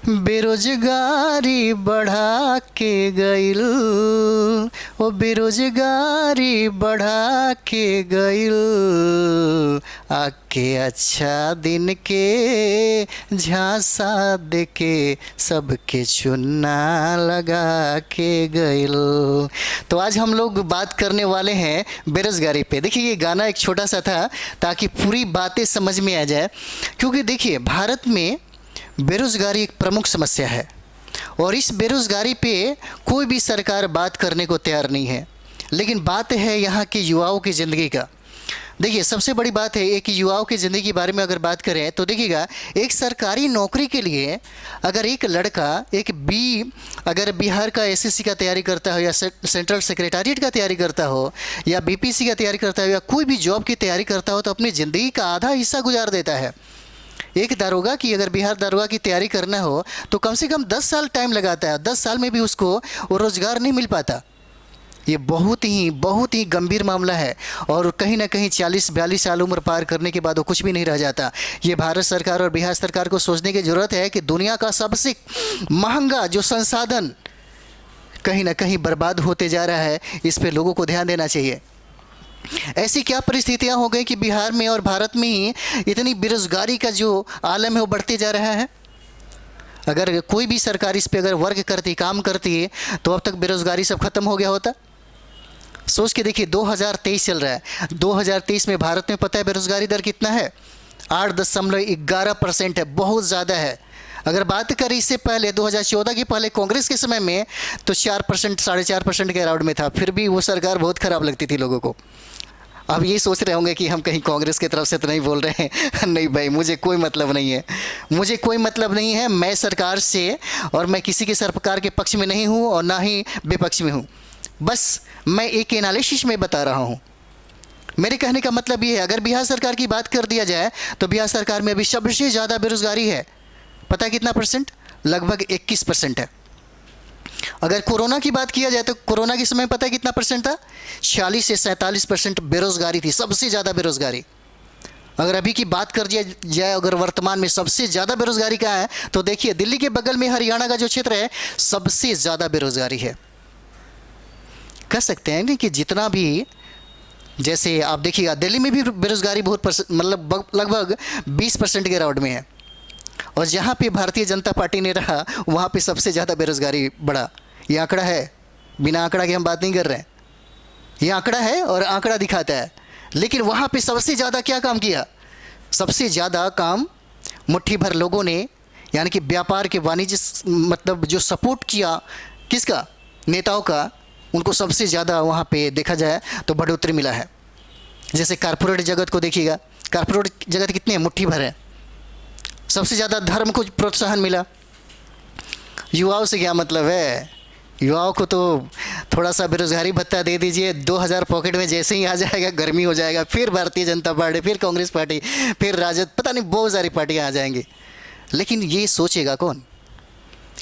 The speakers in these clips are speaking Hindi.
बेरोजगारी बढ़ा के गइल, ओ बेरोजगारी बढ़ा के गइल, आके अच्छा दिन के झांसा देके सबके चुन्ना लगा के गइल। तो आज हम लोग बात करने वाले हैं बेरोजगारी पे। देखिए ये गाना एक छोटा सा था ताकि पूरी बातें समझ में आ जाए, क्योंकि देखिए भारत में बेरोज़गारी एक प्रमुख समस्या है और इस बेरोज़गारी पे कोई भी सरकार बात करने को तैयार नहीं है। लेकिन बात है यहाँ के युवाओं की ज़िंदगी का। देखिए सबसे बड़ी बात है एक युवाओं की ज़िंदगी के बारे में अगर बात करें तो देखिएगा, एक सरकारी नौकरी के लिए अगर एक लड़का अगर बिहार का एसएससी का तैयारी करता हो या सेंट्रल सेक्रेटरीट का तैयारी करता हो या बीपीएससी का तैयारी करता हो या कोई भी जॉब की तैयारी करता हो तो अपनी ज़िंदगी का आधा हिस्सा गुजार देता है। एक दारोगा की अगर बिहार दारोगा की तैयारी करना हो तो कम से कम 10 साल टाइम लगाता है। 10 साल में भी उसको वो रोज़गार नहीं मिल पाता। ये बहुत ही गंभीर मामला है और कहीं ना कहीं 40-42 साल उम्र पार करने के बाद वो कुछ भी नहीं रह जाता। ये भारत सरकार और बिहार सरकार को सोचने की ज़रूरत है कि दुनिया का सबसे महंगा जो संसाधन कहीं ना कहीं बर्बाद होते जा रहा है, इस पर लोगों को ध्यान देना चाहिए। ऐसी क्या परिस्थितियां हो गई कि बिहार में और भारत में ही इतनी बेरोजगारी का जो आलम है वो बढ़ते जा रहा है। अगर कोई भी सरकार इस पे अगर वर्क करती, काम करती है तो अब तक बेरोजगारी सब खत्म हो गया होता। सोच के देखिए 2023 चल रहा है। 2023 में भारत में पता है बेरोजगारी दर कितना है? 8.11% है, बहुत ज़्यादा है। अगर बात करें इससे पहले 2014 के पहले कांग्रेस के समय में तो 4%, 4.5% के अराउंड में था। फिर भी वो सरकार बहुत ख़राब लगती थी लोगों को। अब ये सोच रहे होंगे कि हम कहीं कांग्रेस की तरफ से तो नहीं बोल रहे हैं। नहीं भाई, मुझे कोई मतलब नहीं है, मुझे कोई मतलब नहीं है। मैं सरकार से और मैं किसी के सरकार के पक्ष में नहीं हूँ और ना ही विपक्ष में हूँ। बस मैं एक एनालिसिस में बता रहा हूँ। मेरे कहने का मतलब ये है, अगर बिहार सरकार की बात कर दिया जाए तो बिहार सरकार में अभी सबसे ज़्यादा बेरोजगारी है। पता है कितना परसेंट? लगभग 21% है। अगर कोरोना की बात किया जाए तो कोरोना के समय पता है कितना परसेंट था? 40 से 47% बेरोजगारी थी, सबसे ज़्यादा बेरोजगारी। अगर अभी की बात कर दिया जाए, अगर वर्तमान में सबसे ज़्यादा बेरोजगारी कहाँ है तो देखिए दिल्ली के बगल में हरियाणा का जो क्षेत्र है सबसे ज़्यादा बेरोजगारी है। कह सकते हैं कि जितना भी, जैसे आप देखिएगा दिल्ली में भी बेरोजगारी बहुत मतलब लगभग 20% के राउंड में है और जहाँ पे भारतीय जनता पार्टी ने रहा वहाँ पे सबसे ज़्यादा बेरोजगारी बढ़ा। ये आंकड़ा है, बिना आंकड़ा के हम बात नहीं कर रहे हैं। ये आंकड़ा है और आंकड़ा दिखाता है। लेकिन वहाँ पे सबसे ज़्यादा क्या काम किया? सबसे ज़्यादा काम मुट्ठी भर लोगों ने, यानी कि व्यापार के वाणिज्य मतलब जो सपोर्ट किया किसका? नेताओं का। उनको सबसे ज़्यादा वहाँ पे देखा जाए तो बढ़ोतरी मिला है। जैसे कारपोरेट जगत को देखिएगा, कारपोरेट जगत कितने हैं? मुट्ठी भर है। सबसे ज़्यादा धर्म को प्रोत्साहन मिला। युवाओं से क्या मतलब है? युवाओं को तो थोड़ा सा बेरोजगारी भत्ता दे दीजिए, 2000 पॉकेट में जैसे ही आ जाएगा, गर्मी हो जाएगा, फिर भारतीय जनता पार्टी, फिर कांग्रेस पार्टी, फिर राजद, पता नहीं बहुत सारी पार्टियां आ जाएंगी। लेकिन ये सोचेगा कौन?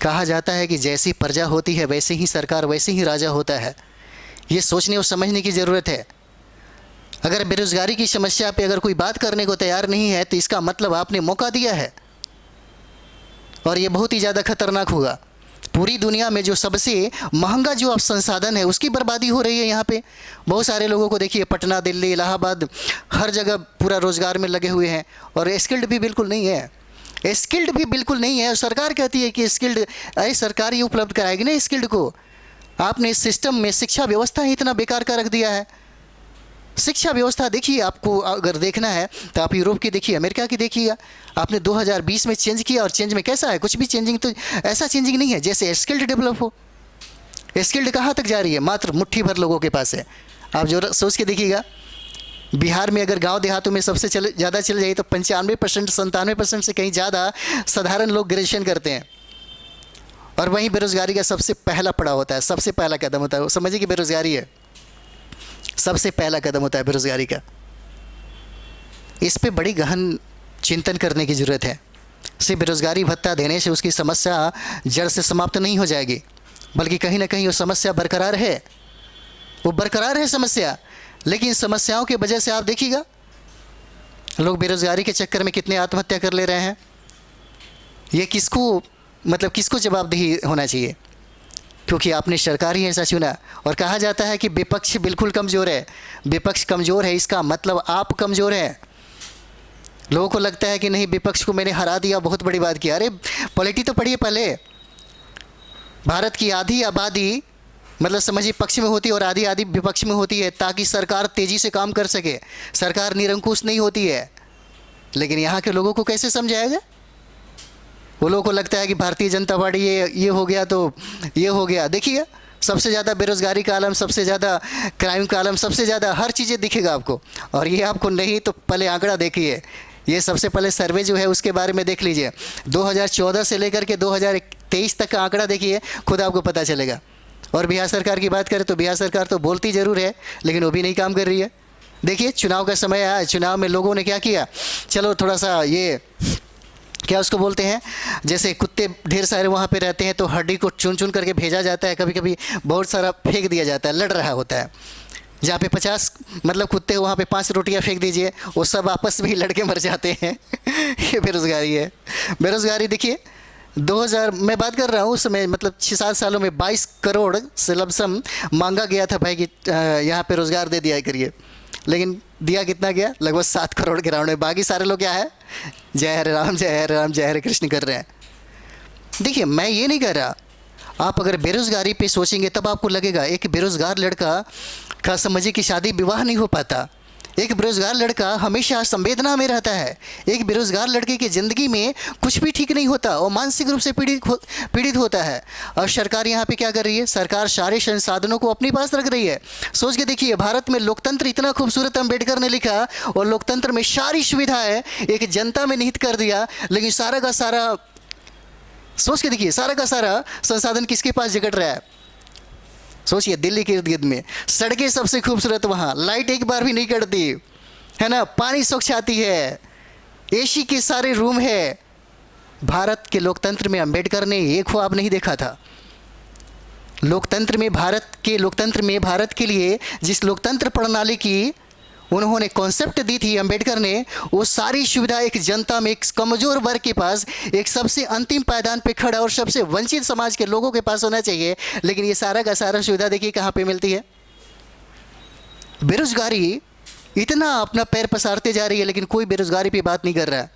कहा जाता है कि जैसी प्रजा होती है वैसे ही सरकार, वैसे ही राजा होता है। ये सोचने और समझने की ज़रूरत है। अगर बेरोजगारी की समस्या पे अगर कोई बात करने को तैयार नहीं है तो इसका मतलब आपने मौका दिया है और ये बहुत ही ज़्यादा खतरनाक होगा। पूरी दुनिया में जो सबसे महंगा जो अब संसाधन है उसकी बर्बादी हो रही है यहाँ पे। बहुत सारे लोगों को देखिए पटना, दिल्ली, इलाहाबाद, हर जगह पूरा रोज़गार में लगे हुए हैं और स्किल्ड भी बिल्कुल नहीं है। स्किल्ड भी बिल्कुल नहीं है और सरकार कहती है कि स्किल्ड, अरे सरकार ये उपलब्ध कराएगी ना स्किल्ड को। आपने इस सिस्टम में शिक्षा व्यवस्था ही इतना बेकार का रख दिया है। शिक्षा व्यवस्था देखिए, आपको अगर देखना है तो आप यूरोप की देखिए, अमेरिका की देखिएगा। आपने 2020 में चेंज किया और चेंज में कैसा है? कुछ भी चेंजिंग तो ऐसा चेंजिंग नहीं है जैसे स्किल्ड डेवलप हो। स्किल्ड कहाँ तक जा रही है? मात्र मुट्ठी भर लोगों के पास है। आप जो सोच के देखिएगा, बिहार में अगर गांव देहातों में सबसे ज़्यादा चले जाइए तो 95%, 97% से कहीं ज़्यादा साधारण लोग ग्रेजुएशन करते हैं और वहीं बेरोजगारी का सबसे पहला पड़ाव होता है, सबसे पहला कदम होता है। वो समझिए कि बेरोजगारी है, सबसे पहला कदम होता है बेरोजगारी का। इस पे बड़ी गहन चिंतन करने की ज़रूरत है। सिर्फ बेरोजगारी भत्ता देने से उसकी समस्या जड़ से समाप्त नहीं हो जाएगी, बल्कि कहीं ना कहीं वो समस्या बरकरार है, वो बरकरार है समस्या। लेकिन समस्याओं की वजह से आप देखिएगा लोग बेरोजगारी के चक्कर में कितने आत्महत्या कर ले रहे हैं। ये किसको मतलब किसको जवाबदेही होना चाहिए, क्योंकि आपने सरकार ही ऐसा चुना। और कहा जाता है कि विपक्ष बिल्कुल कमज़ोर है। विपक्ष कमज़ोर है इसका मतलब आप कमज़ोर हैं। लोगों को लगता है कि नहीं, विपक्ष को मैंने हरा दिया, बहुत बड़ी बात किया। अरे पॉलिटी तो पढ़िए पहले। भारत की आधी आबादी मतलब समझिए पक्ष में होती है और आधी आधी विपक्ष में होती है, ताकि सरकार तेज़ी से काम कर सके। सरकार निरंकुश नहीं होती है। लेकिन यहाँ के लोगों को कैसे समझाया जाए? वो लोगों को लगता है कि भारतीय जनता पार्टी ये हो गया तो ये हो गया। देखिए सबसे ज़्यादा बेरोज़गारी का आलम, सबसे ज़्यादा क्राइम का आलम, सबसे ज़्यादा हर चीज़ें दिखेगा आपको। और ये आपको नहीं तो पहले आंकड़ा देखिए, ये सबसे पहले सर्वे जो है उसके बारे में देख लीजिए। 2014 से लेकर के 2023 तक का आंकड़ा देखिए, खुद आपको पता चलेगा। और बिहार सरकार की बात करें तो बिहार सरकार तो बोलती ज़रूर है, लेकिन वो भी नहीं काम कर रही है। देखिए चुनाव का समय आया, चुनाव में लोगों ने क्या किया, चलो थोड़ा सा ये क्या उसको बोलते हैं, जैसे कुत्ते ढेर सारे वहाँ पे रहते हैं तो हड्डी को चुन चुन करके भेजा जाता है, कभी कभी बहुत सारा फेंक दिया जाता है, लड़ रहा होता है। जहाँ पे 50 मतलब कुत्ते वहाँ पे 5 रोटियाँ फेंक दीजिए, वो सब आपस में ही लड़के मर जाते हैं। ये बेरोज़गारी है। बेरोज़गारी देखिए 2000 मैं बात कर रहा हूँ उस समय, मतलब 6-7 सालों में 22 करोड़ से लमसम मांगा गया था भाई कि यहाँ पे रोज़गार दे दिया करिए। लेकिन दिया कितना गया, लगभग 7 करोड़ के राउंड में। बाकी सारे लोग क्या है, जय हरे राम जय हरे राम जय हरे कृष्ण कर रहे हैं। देखिए मैं ये नहीं कह रहा, आप अगर बेरोज़गारी पे सोचेंगे तब आपको लगेगा एक बेरोज़गार लड़का का समझिए कि शादी विवाह नहीं हो पाता। एक बेरोज़गार लड़का हमेशा संवेदना में रहता है। एक बेरोज़गार लड़के की ज़िंदगी में कुछ भी ठीक नहीं होता और मानसिक रूप से पीड़ित होता है। और सरकार यहाँ पे क्या कर रही है, सरकार सारे संसाधनों को अपने पास रख रही है। सोच के देखिए, भारत में लोकतंत्र इतना खूबसूरत अम्बेडकर ने लिखा, और लोकतंत्र में सारी सुविधाएं एक जनता में निहित कर दिया, लेकिन सारा का सारा सोच के देखिए, सारा का सारा संसाधन किसके पास जकड़ रहा है। सोचिए दिल्ली के इर्द गिर्द में सड़कें सबसे खूबसूरत, वहाँ लाइट एक बार भी नहीं कटती है ना, पानी स्वच्छ आती है, एसी के सारे रूम है। भारत के लोकतंत्र में अंबेडकर ने ये ख्वाब नहीं देखा था। लोकतंत्र में भारत के लिए जिस लोकतंत्र प्रणाली की उन्होंने कॉन्सेप्ट दी थी अंबेडकर ने, वो सारी सुविधा एक जनता में, एक कमज़ोर वर्ग के पास, एक सबसे अंतिम पायदान पे खड़ा और सबसे वंचित समाज के लोगों के पास होना चाहिए। लेकिन ये सारा का सारा सुविधा देखिए कहाँ पे मिलती है। बेरोज़गारी इतना अपना पैर पसारते जा रही है, लेकिन कोई बेरोज़गारी पे बात नहीं कर रहा है।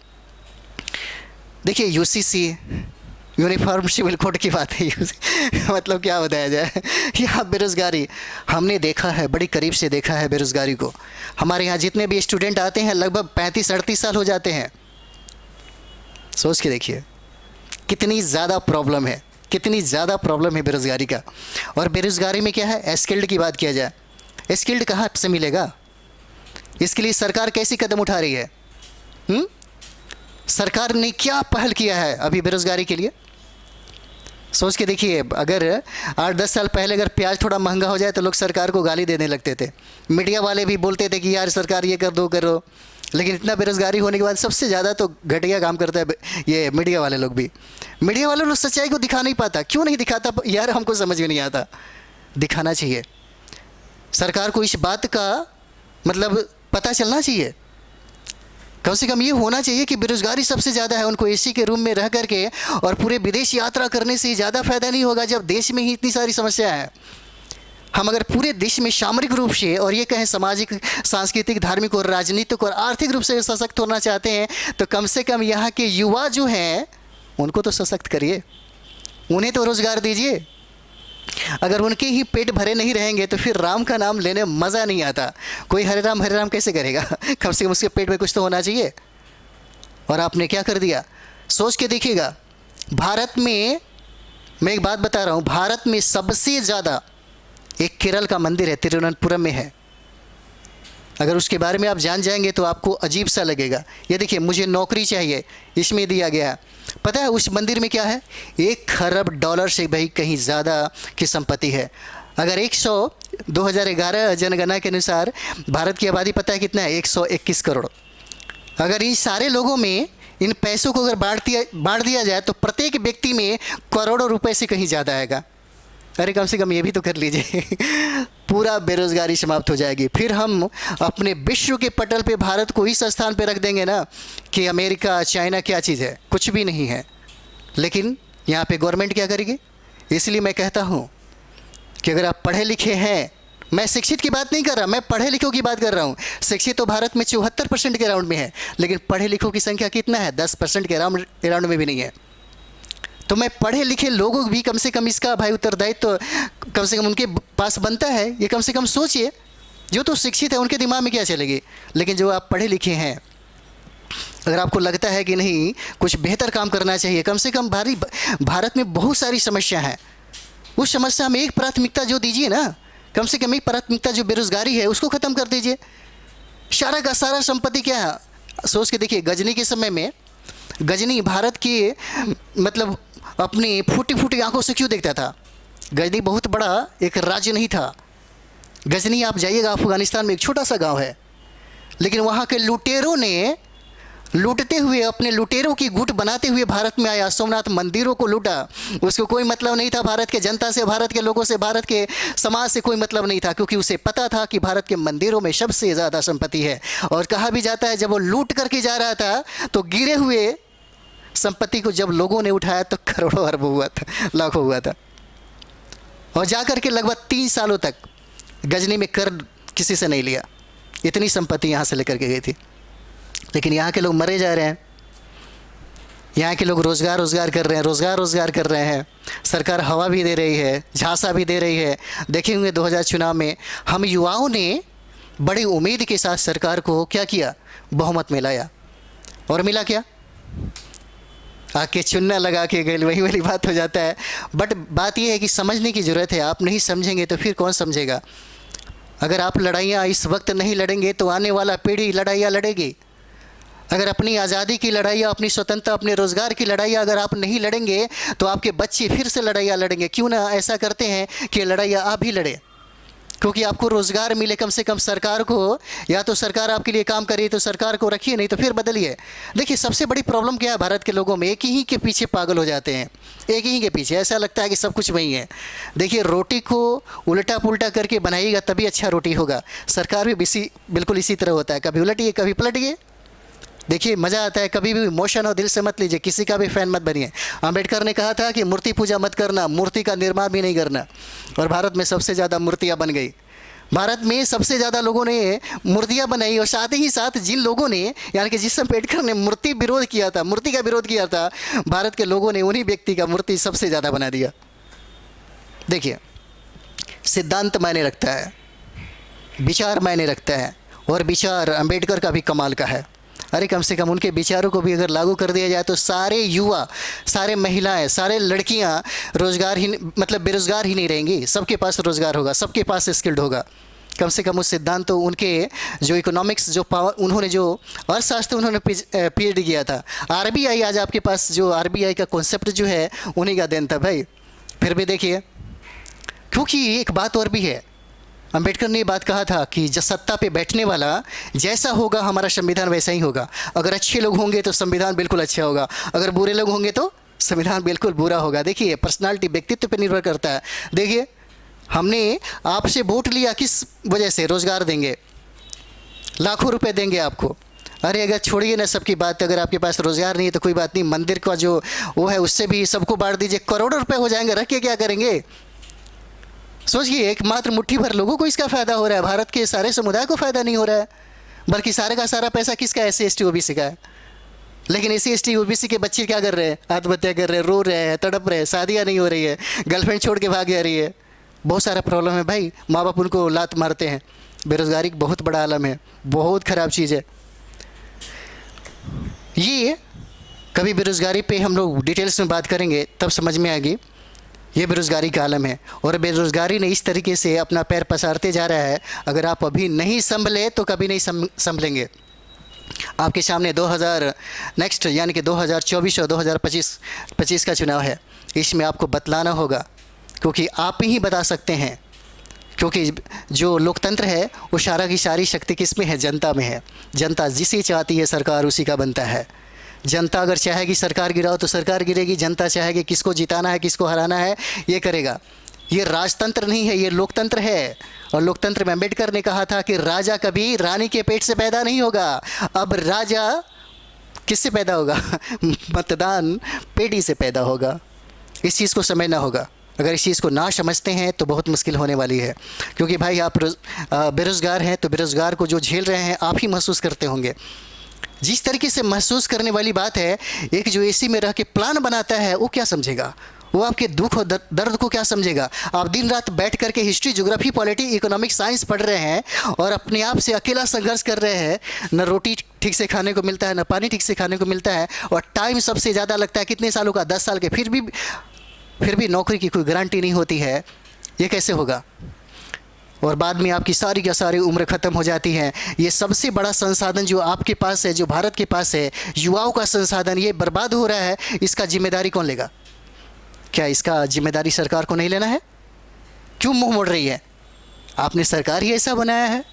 देखिए यूसीसी, यूनिफॉर्म सिविल कोड की बात है। मतलब क्या बताया जाए, यहाँ बेरोज़गारी हमने देखा है, बड़ी करीब से देखा है बेरोज़गारी को। हमारे यहाँ जितने भी स्टूडेंट आते हैं लगभग 35-38 साल हो जाते हैं। सोच के देखिए कितनी ज़्यादा प्रॉब्लम है, कितनी ज़्यादा प्रॉब्लम है बेरोज़गारी का। और बेरोज़गारी में क्या है, स्किल्ड की बात किया जाए, स्किल्ड कहाँ से मिलेगा, इसके लिए सरकार कैसी कदम उठा रही है? सरकार ने क्या पहल किया है अभी बेरोज़गारी के लिए? सोच के देखिए, अगर 8-10 साल पहले अगर प्याज थोड़ा महंगा हो जाए तो लोग सरकार को गाली देने लगते थे। मीडिया वाले भी बोलते थे कि यार सरकार ये कर दो करो। लेकिन इतना बेरोज़गारी होने के बाद सबसे ज़्यादा तो घटिया काम करता है ये मीडिया वाले लोग भी। मीडिया वाले लोग सच्चाई को दिखा नहीं पाता। क्यों नहीं दिखाता यार, हमको समझ में नहीं आता। दिखाना चाहिए, सरकार को इस बात का मतलब पता चलना चाहिए। कम से कम ये होना चाहिए कि बेरोज़गारी सबसे ज़्यादा है, उनको एसी के रूम में रह करके और पूरे विदेश यात्रा करने से ज़्यादा फ़ायदा नहीं होगा जब देश में ही इतनी सारी समस्या है। हम अगर पूरे देश में सामरिक रूप से और ये कहें सामाजिक, सांस्कृतिक, धार्मिक और राजनीतिक और आर्थिक रूप से सशक्त होना चाहते हैं तो कम से कम यहाँ के युवा जो हैं उनको तो सशक्त करिए, उन्हें तो रोज़गार दीजिए। अगर उनके ही पेट भरे नहीं रहेंगे तो फिर राम का नाम लेने मज़ा नहीं आता। कोई हरे राम कैसे करेगा? कम से कम उसके पेट में कुछ तो होना चाहिए। और आपने क्या कर दिया, सोच के देखिएगा। भारत में मैं एक बात बता रहा हूँ, भारत में सबसे ज़्यादा एक केरल का मंदिर है, तिरुवनंतपुरम में है। अगर उसके बारे में आप जान जाएंगे तो आपको अजीब सा लगेगा। ये देखिए, मुझे नौकरी चाहिए, इसमें दिया गया है। पता है उस मंदिर में क्या है, $1 खरब से भाई कहीं ज़्यादा की संपत्ति है। अगर 2011 जनगणना के अनुसार भारत की आबादी पता है कितना है, 121 करोड़। अगर इन सारे लोगों में इन पैसों को अगर बांट दिया जाए तो प्रत्येक व्यक्ति में करोड़ों रुपए से कहीं ज़्यादा आएगा। अरे कम से कम ये भी तो कर लीजिए। पूरा बेरोज़गारी समाप्त हो जाएगी। फिर हम अपने विश्व के पटल पे भारत को इस स्थान पे रख देंगे ना कि अमेरिका, चाइना क्या चीज़ है, कुछ भी नहीं है। लेकिन यहाँ पे गवर्नमेंट क्या करेगी? इसलिए मैं कहता हूँ कि अगर आप पढ़े लिखे हैं, मैं शिक्षित की बात नहीं कर रहा, मैं पढ़े लिखों की बात कर रहा हूँ। शिक्षित तो भारत में 74% के अराउंड में है, लेकिन पढ़े लिखों की संख्या कितना है? 10% के अराउंड में भी नहीं है। तो मैं पढ़े लिखे लोगों भी कम से कम इसका भाई उत्तरदायित्व तो कम से कम उनके पास बनता है। ये कम से कम सोचिए, जो तो शिक्षित है उनके दिमाग में क्या चलेगी, लेकिन जो आप पढ़े लिखे हैं, अगर आपको लगता है कि नहीं कुछ बेहतर काम करना चाहिए, कम से कम भारत में बहुत सारी समस्या हैं, उस समस्या में एक प्राथमिकता जो दीजिए ना, कम से कम एक प्राथमिकता जो बेरोजगारी है उसको ख़त्म कर दीजिए। सारा का सारा संपत्ति क्या है, सोच के देखिए। गजनी के समय में, गजनी भारत की मतलब अपनी फूटी फूटी आंखों से क्यों देखता था? गजनी बहुत बड़ा एक राज्य नहीं था। गजनी आप जाइएगा अफगानिस्तान में, एक छोटा सा गांव है, लेकिन वहाँ के लुटेरों ने लूटते हुए, अपने लुटेरों की गुट बनाते हुए भारत में आया, सोमनाथ मंदिरों को लूटा। उसको कोई मतलब नहीं था भारत के जनता से, भारत के लोगों से, भारत के समाज से कोई मतलब नहीं था, क्योंकि उसे पता था कि भारत के मंदिरों में सबसे ज़्यादा संपत्ति है। और कहा भी जाता है जब वो लूट करके जा रहा था तो गिरे हुए संपत्ति को जब लोगों ने उठाया तो करोड़ों अरबों हुआ था, लाखों हुआ था। और जाकर के लगभग 3 सालों तक गजनी में कर किसी से नहीं लिया, इतनी संपत्ति यहाँ से लेकर के गई थी। लेकिन यहाँ के लोग मरे जा रहे हैं, यहाँ के लोग रोज़गार कर रहे हैं, रोज़गार कर रहे हैं। सरकार हवा भी दे रही है, झांसा भी दे रही है। देखे होंगे 2000 चुनाव में हम युवाओं ने बड़ी उम्मीद के साथ सरकार को क्या किया, बहुमत में लाया। और मिला क्या? आके चुन्ना लगा के गए, वही वाली बात हो जाता है। बट बात यह है कि समझने की ज़रूरत है। आप नहीं समझेंगे तो फिर कौन समझेगा? अगर आप लड़ाइयाँ इस वक्त नहीं लड़ेंगे तो आने वाला पीढ़ी लड़ाइयाँ लड़ेगी। अगर अपनी आज़ादी की लड़ाइयाँ, अपनी स्वतंत्रता, अपने रोज़गार की लड़ाइयाँ अगर आप नहीं लड़ेंगे तो आपके बच्चे फिर से लड़ाइयाँ लड़ेंगे। क्यों ना ऐसा करते हैं कि लड़ाइयाँ आप भी लड़े, क्योंकि आपको रोज़गार मिले। कम से कम सरकार को, या तो सरकार आपके लिए काम करे तो सरकार को रखिए, नहीं तो फिर बदलिए। देखिए सबसे बड़ी प्रॉब्लम क्या है भारत के लोगों में, एक ही के पीछे पागल हो जाते हैं, एक ही के पीछे। ऐसा लगता है कि सब कुछ वही है। देखिए रोटी को उल्टा पुल्टा करके बनाइएगा तभी अच्छा रोटी होगा। सरकार भी बिल्कुल इसी तरह होता है, कभी उलटिए कभी पलटिए। देखिए मज़ा आता है, कभी भी इमोशन और दिल से मत लीजिए, किसी का भी फ़ैन मत बनिए। अम्बेडकर ने कहा था कि मूर्ति पूजा मत करना, मूर्ति का निर्माण भी नहीं करना। और भारत में सबसे ज़्यादा मूर्तियाँ बन गई। भारत में सबसे ज़्यादा लोगों ने मूर्तियाँ बनाई, और साथ ही साथ जिन लोगों ने, यानी कि जिस अम्बेडकर ने मूर्ति विरोध किया था, मूर्ति का विरोध किया था, भारत के लोगों ने उन्हीं व्यक्ति का मूर्ति सबसे ज़्यादा बना दिया। देखिए सिद्धांत मायने रखता है, विचार मायने रखता है, और विचार अम्बेडकर का भी कमाल का है। अरे कम से कम उनके विचारों को भी अगर लागू कर दिया जाए तो सारे युवा, सारे महिलाएं, सारे लड़कियां रोज़गार ही मतलब बेरोज़गार ही नहीं रहेंगी। सबके पास रोज़गार होगा, सबके पास स्किल्ड होगा। कम से कम उस सिद्धांत तो उनके जो इकोनॉमिक्स, जो पावर, उन्होंने जो अर्थशास्त्र उन्होंने PhD किया था। RBI आज आपके पास, जो RBI का कॉन्सेप्ट जो है उन्हीं का देन था भाई। फिर भी देखिए, क्योंकि एक बात और भी है, अम्बेडकर ने ये बात कहा था कि जब सत्ता पे बैठने वाला जैसा होगा हमारा संविधान वैसा ही होगा। अगर अच्छे लोग होंगे तो संविधान बिल्कुल अच्छा होगा, अगर बुरे लोग होंगे तो संविधान बिल्कुल बुरा होगा। देखिए पर्सनालिटी, व्यक्तित्व पे निर्भर करता है। देखिए हमने आपसे वोट लिया किस वजह से? रोज़गार देंगे, लाखों रुपए देंगे आपको। अरे अगर छोड़िए ना सबकी बात, अगर आपके पास रोज़गार नहीं है तो कोई बात नहीं, मंदिर का जो वो है उससे भी सबको बांट दीजिए, करोड़ों रुपये हो जाएंगे। रख के क्या करेंगे? सोचिए, एकमात्र मुट्ठी भर लोगों को इसका फ़ायदा हो रहा है, भारत के सारे समुदाय को फ़ायदा नहीं हो रहा है। बल्कि सारे का सारा पैसा किसका है? SC ST OBC का है। लेकिन SC ST OBC के बच्चे क्या कर रहे हैं? आत्महत्या कर रहे हैं, रो रहे हैं, तड़प रहे हैं, शादियाँ नहीं हो रही है, गर्लफ्रेंड छोड़ के भाग जा रही है। बहुत सारा प्रॉब्लम है भाई, माँ बाप उनको लात मारते हैं। बेरोज़गारी बहुत बड़ा आलम है, बहुत ख़राब चीज़ है ये। कभी बेरोज़गारी पे हम लोग डिटेल्स में बात करेंगे तब समझ में आएगी। ये बेरोज़गारी का आलम है, और बेरोज़गारी ने इस तरीके से अपना पैर पसारते जा रहा है। अगर आप अभी नहीं संभले तो कभी नहीं संभलेंगे। आपके सामने 2000 नेक्स्ट यानी कि 2024 और 2025 का चुनाव है। इसमें आपको बतलाना होगा, क्योंकि आप ही बता सकते हैं। क्योंकि जो लोकतंत्र है वो सारा की सारी शक्ति किस में है? जनता में है। जनता जिसे चाहती है सरकार उसी का बनता है। जनता अगर चाहेगी सरकार गिराओ तो सरकार गिरेगी, जनता चाहेगी किसको जिताना है, किसको हराना है, ये करेगा। ये राजतंत्र नहीं है, ये लोकतंत्र है। और लोकतंत्र में अम्बेडकर ने कहा था कि राजा कभी रानी के पेट से पैदा नहीं होगा। अब राजा किससे पैदा होगा? मतदान पेटी से पैदा होगा। इस चीज़ को समझना होगा। अगर इस चीज़ को ना समझते हैं तो बहुत मुश्किल होने वाली है, क्योंकि भाई आप बेरोज़गार हैं तो बेरोज़गार को जो झेल रहे हैं आप ही महसूस करते होंगे। जिस तरीके से महसूस करने वाली बात है, एक जो एसी में रह के प्लान बनाता है वो क्या समझेगा, वो आपके दुख और दर्द को क्या समझेगा। आप दिन रात बैठ करके history, geography, polity, economic, science पढ़ रहे हैं और अपने आप से अकेला संघर्ष कर रहे हैं। न रोटी ठीक से खाने को मिलता है, न पानी ठीक से खाने को मिलता है, और टाइम सबसे ज़्यादा लगता है कितने सालों का, 10 साल के। फिर भी नौकरी की कोई गारंटी नहीं होती है। ये कैसे होगा? और बाद में आपकी सारी की सारी उम्र ख़त्म हो जाती है। ये सबसे बड़ा संसाधन जो आपके पास है, जो भारत के पास है, युवाओं का संसाधन, ये बर्बाद हो रहा है। इसका जिम्मेदारी कौन लेगा? क्या इसका जिम्मेदारी सरकार को नहीं लेना है? क्यों मुंह मोड़ रही है? आपने सरकार ही ऐसा बनाया है।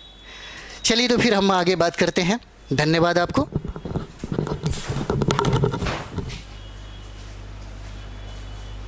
चलिए तो फिर हम आगे बात करते हैं। धन्यवाद आपको।